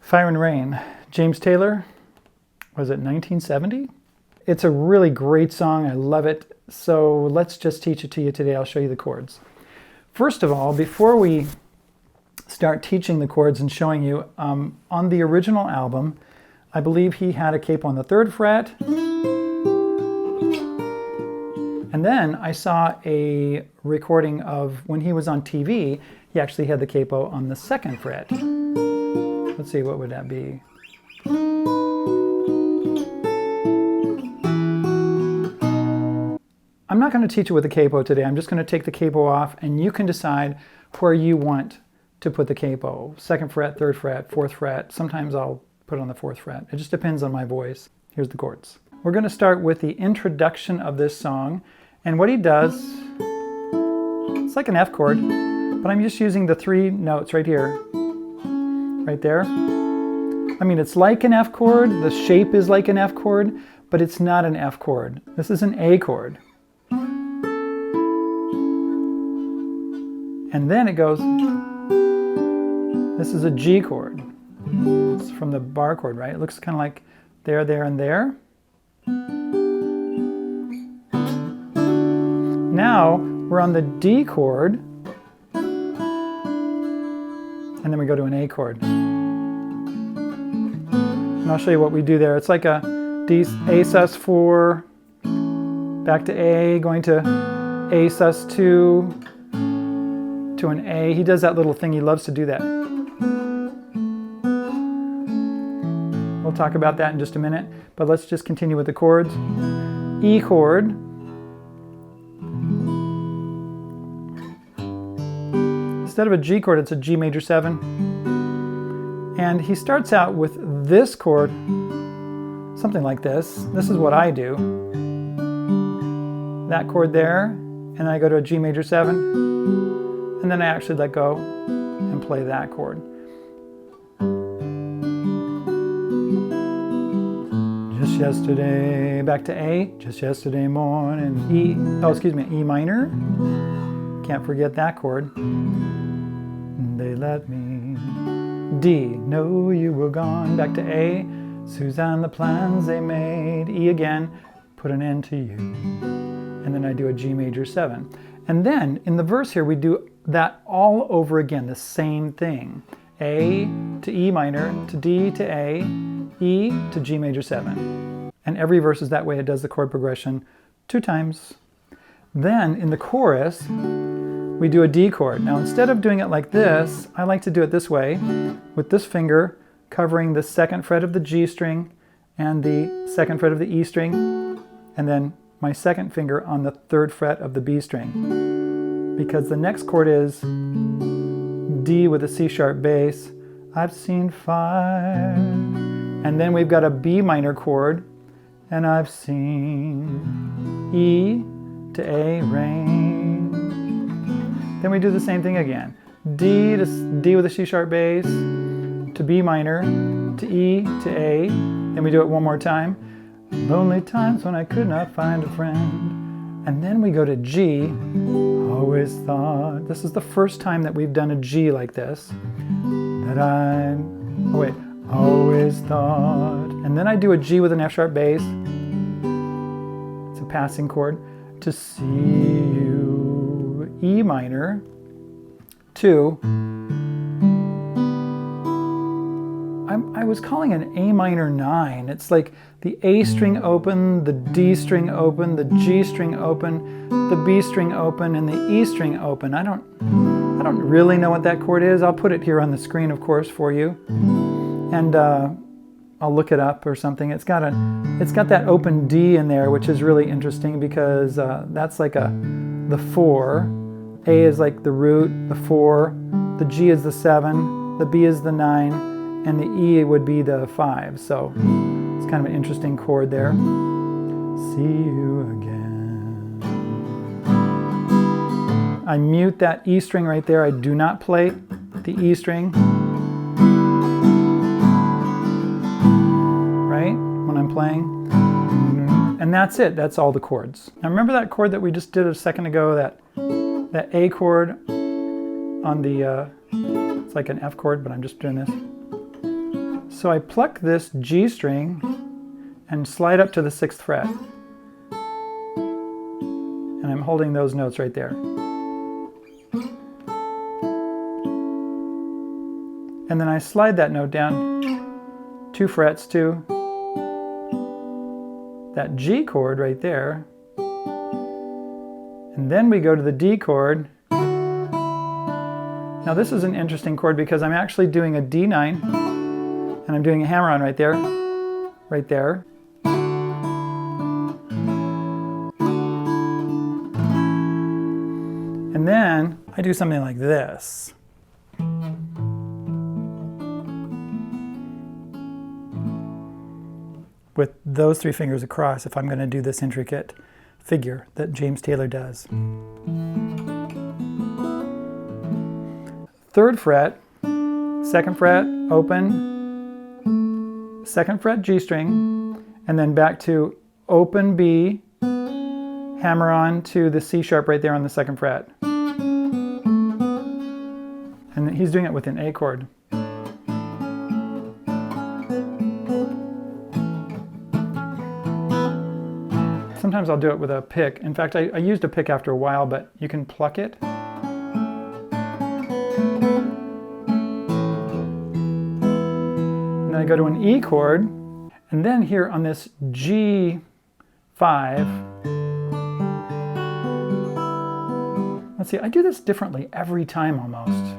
Fire and Rain, James Taylor, was it 1970? It's a really great song, I love it. So let's just teach it to you today. I'll show you the chords. First of all, before we start teaching the chords and showing you, on the original album, I believe he had a capo on the 3rd fret. And then I saw a recording of when he was on TV, he actually had the capo on the 2nd fret. Let's see, what would that be? I'm not going to teach it with the capo today. I'm just going to take the capo off and you can decide where you want to put the capo. 2nd fret, 3rd fret, 4th fret. Sometimes I'll put it on the 4th fret. It just depends on my voice. Here's the chords. We're going to start with the introduction of this song. And what he does, it's like an F chord, but I'm just using the 3 notes right here. Right there. I mean, it's like an F chord, the shape is like an F chord, but it's not an F chord. This is an A chord. And then it goes, this is a G chord. It's from the bar chord, right? It looks kind of like there, there, and there. Now we're on the D chord. And then we go to an A chord. And I'll show you what we do there. It's like a D, A sus4, back to A, going to A sus2, to an A. He does that little thing, he loves to do that. We'll talk about that in just a minute, but let's just continue with the chords. E chord. Instead of a G chord, it's a G major 7. And he starts out with this chord, something like this. This is what I do. That chord there, and then I go to a G major 7, and then I actually let go and play that chord. Just yesterday, back to A, just yesterday morning, E minor. Can't forget that chord. They let me. D, know you were gone, back to A, Suzanne, the plans they made, E again, put an end to you. And then I do a G major 7. And then in the verse here, we do that all over again, the same thing. A to E minor, to D to A, E to G major 7. And every verse is that way. It does the chord progression 2 times. Then in the chorus, we do a D chord. Now instead of doing it like this, I like to do it this way, with this finger covering the 2nd fret of the G string and the 2nd fret of the E string, and then my 2nd finger on the 3rd fret of the B string. Because the next chord is D with a C sharp bass. I've seen fire. And then we've got a B minor chord, and I've seen E to A rain. Then we do the same thing again. D with a C sharp bass, to B minor, to E, to A. Then we do it one more time. Lonely times when I could not find a friend. And then we go to G. Always thought. This is the first time that we've done a G like this. Always thought. And then I do a G with an F sharp bass. It's a passing chord. To see you. E minor, 2. I was calling it an A minor 9. It's like the A string open, the D string open, the G string open, the B string open, and the E string open. I don't really know what that chord is. I'll put it here on the screen, of course, for you. And I'll look it up or something. It's got that open D in there, which is really interesting because that's like the 4. A is like the root, the 4, the G is the 7, the B is the 9, and the E would be the 5. So it's kind of an interesting chord there. See you again. I mute that E string right there. I do not play the E string. Right? When I'm playing. And that's it. That's all the chords. Now remember that chord that we just did a second ago, that A chord on the, it's like an F chord, but I'm just doing this. So I pluck this G string and slide up to the 6th fret. And I'm holding those notes right there. And then I slide that note down 2 frets to that G chord right there. And then we go to the D chord. Now this is an interesting chord because I'm actually doing a D9 and I'm doing a hammer-on right there, right there. And then I do something like this. With those 3 fingers across if I'm going to do this intricate figure that James Taylor does. 3rd fret, 2nd fret, open, 2nd fret G string, and then back to open B, hammer on to the C sharp right there on the 2nd fret. And he's doing it with an A chord. Sometimes I'll do it with a pick. In fact, I used a pick after a while, but you can pluck it. And then I go to an E chord, and then here on this G5, let's see, I do this differently every time almost.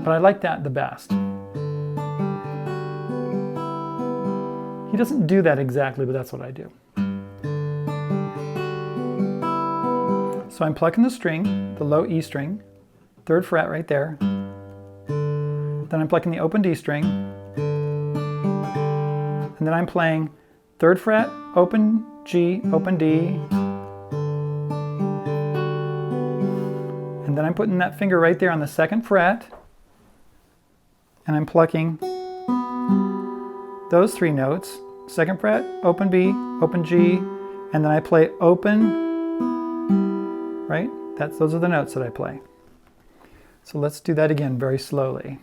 But I like that the best. He doesn't do that exactly, but that's what I do. So I'm plucking the string, the low E string, 3rd fret right there. Then I'm plucking the open D string. And then I'm playing 3rd fret, open G, open D. And then I'm putting that finger right there on the 2nd fret. And I'm plucking those 3 notes, 2nd fret, open B, open G, and then I play open, right? Those are the notes that I play. So let's do that again very slowly.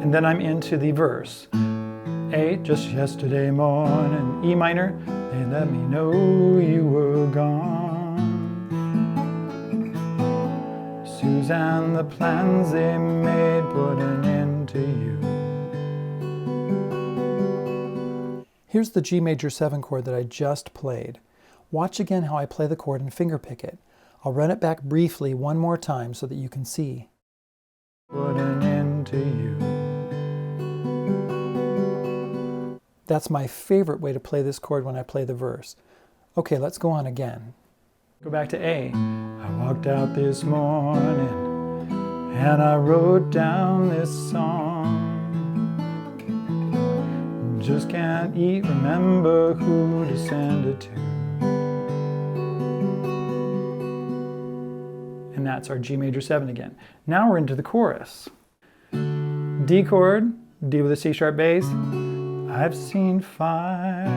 And then I'm into the verse. A, just yesterday morning, E minor, they let me know you were gone. Suzanne, the plans they made put an end to you. Here's the G major 7 chord that I just played. Watch again how I play the chord and fingerpick it. I'll run it back briefly one more time so that you can see. Put an end to you. That's my favorite way to play this chord when I play the verse. Okay, let's go on again. Go back to A. I walked out this morning and I wrote down this song. Just can't remember who to send it to. And that's our G major 7 again. Now we're into the chorus. D chord, D with a C sharp bass. I've seen fire,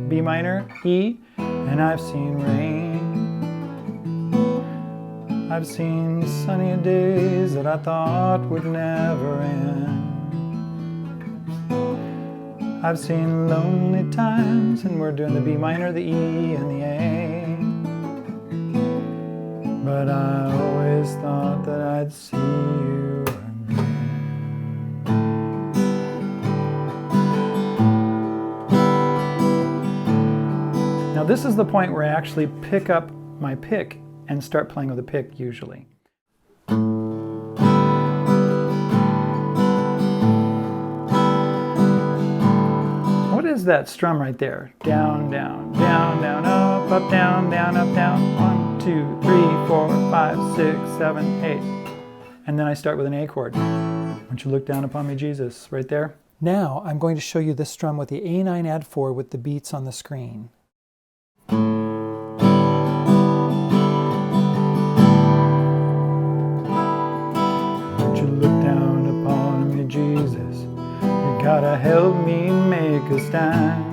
B minor, E, and I've seen rain. I've seen sunny days that I thought would never end. I've seen lonely times, and we're doing the B minor, the E, and the A. But I always thought that I'd see you again. Now this is the point where I actually pick up my pick and start playing with a pick usually. What is that strum right there? Down, down, down, down, up, down, down, up, down. 1, 2, 3, 4, 5, 6, 7, 8. And then I start with an A chord. Won't you look down upon me, Jesus, right there? Now I'm going to show you this strum with the A9 add 4 with the beats on the screen. Jesus, you gotta help me make a stand.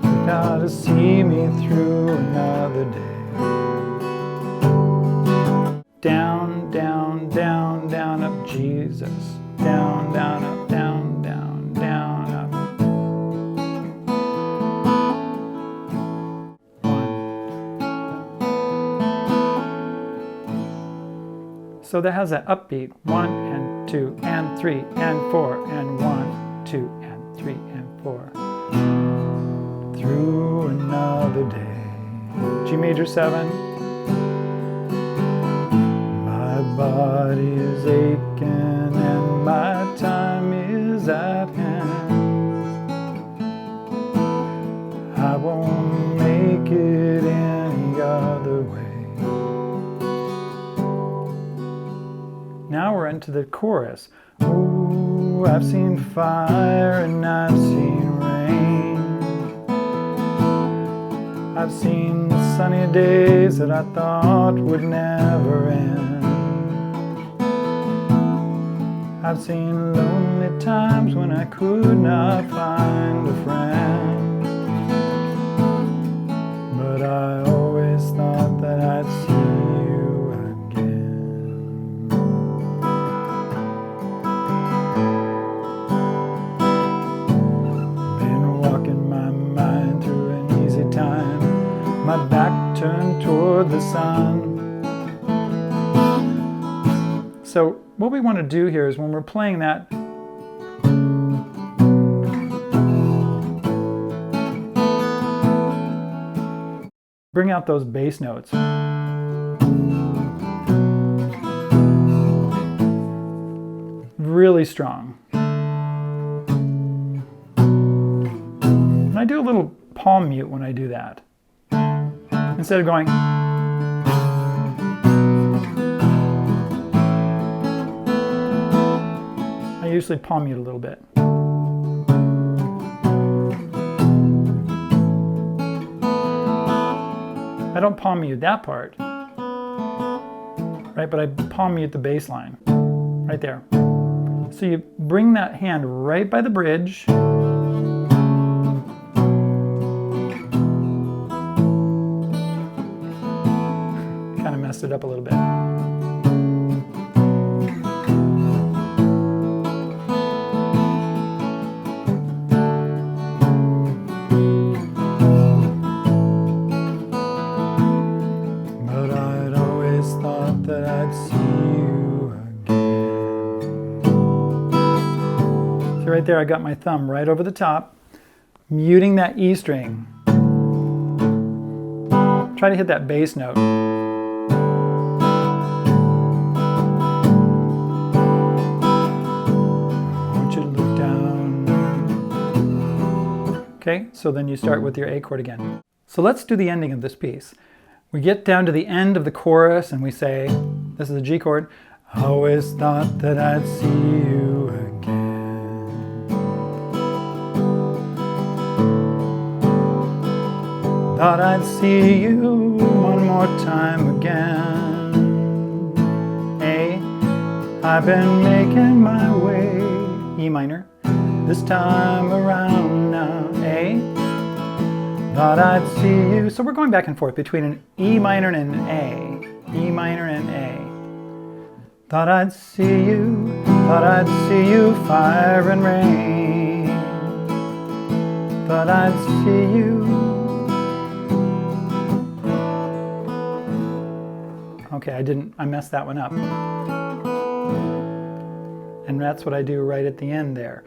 You gotta see me through another day. Down, down, down, down, up, Jesus. Down, down, up, down, down, down, up. So that has that upbeat. 1 and 2 and 3 and 4 and 1, 2 and 3 and 4. Through another day. G major 7. My body is aching and my time is at hand. I won't make it any other way. Now we're into the chorus. Oh, I've seen fire and I've seen rain. I've seen sunny days that I thought would never end. I've seen lonely times when I could not find a friend. But I always thought that I'd see you again. Been walking my mind through an easy time, my back turned toward the sun. So what we want to do here is when we're playing that, bring out those bass notes. Really strong. And I do a little palm mute when I do that. Instead of going, I usually palm mute a little bit. I don't palm mute that part, right? But I palm mute the bass line, right there. So you bring that hand right by the bridge. Kind of messed it up a little bit. Right there, I got my thumb right over the top, muting that E string. Try to hit that bass note. I want you to look down. Okay, so then you start with your A chord again. So let's do the ending of this piece. We get down to the end of the chorus and we say, this is a G chord, I always thought that I'd see you again. Thought I'd see you one more time again. A, I've been making my way. E minor, this time around now. A, thought I'd see you. So we're going back and forth between an E minor and an A. E minor and A. Thought I'd see you, fire and rain. Thought I'd see you. Okay, I messed that one up. And that's what I do right at the end there.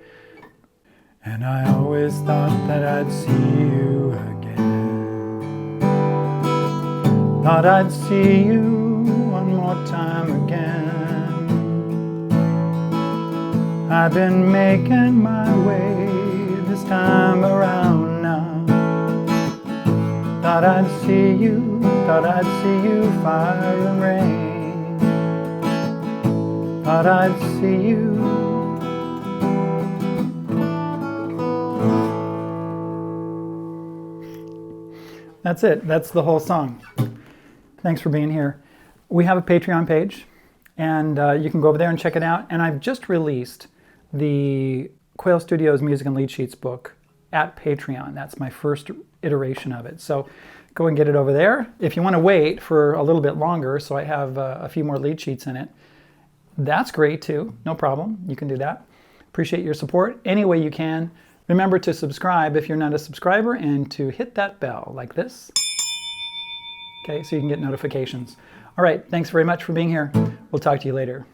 And I always thought that I'd see you again. Thought I'd see you one more time again. I've been making my way this time around now. Thought I'd see you, fire and rain. Thought I'd see you. That's it. That's the whole song. Thanks for being here. We have a Patreon page, and you can go over there and check it out. And I've just released the Quail Studios Music and Lead Sheets book at Patreon. That's my first iteration of it. So go and get it over there. If you want to wait for a little bit longer, so I have a few more lead sheets in it, that's great too. No problem. You can do that. Appreciate your support any way you can. Remember to subscribe if you're not a subscriber and to hit that bell like this. Okay, so you can get notifications. All right, thanks very much for being here. We'll talk to you later.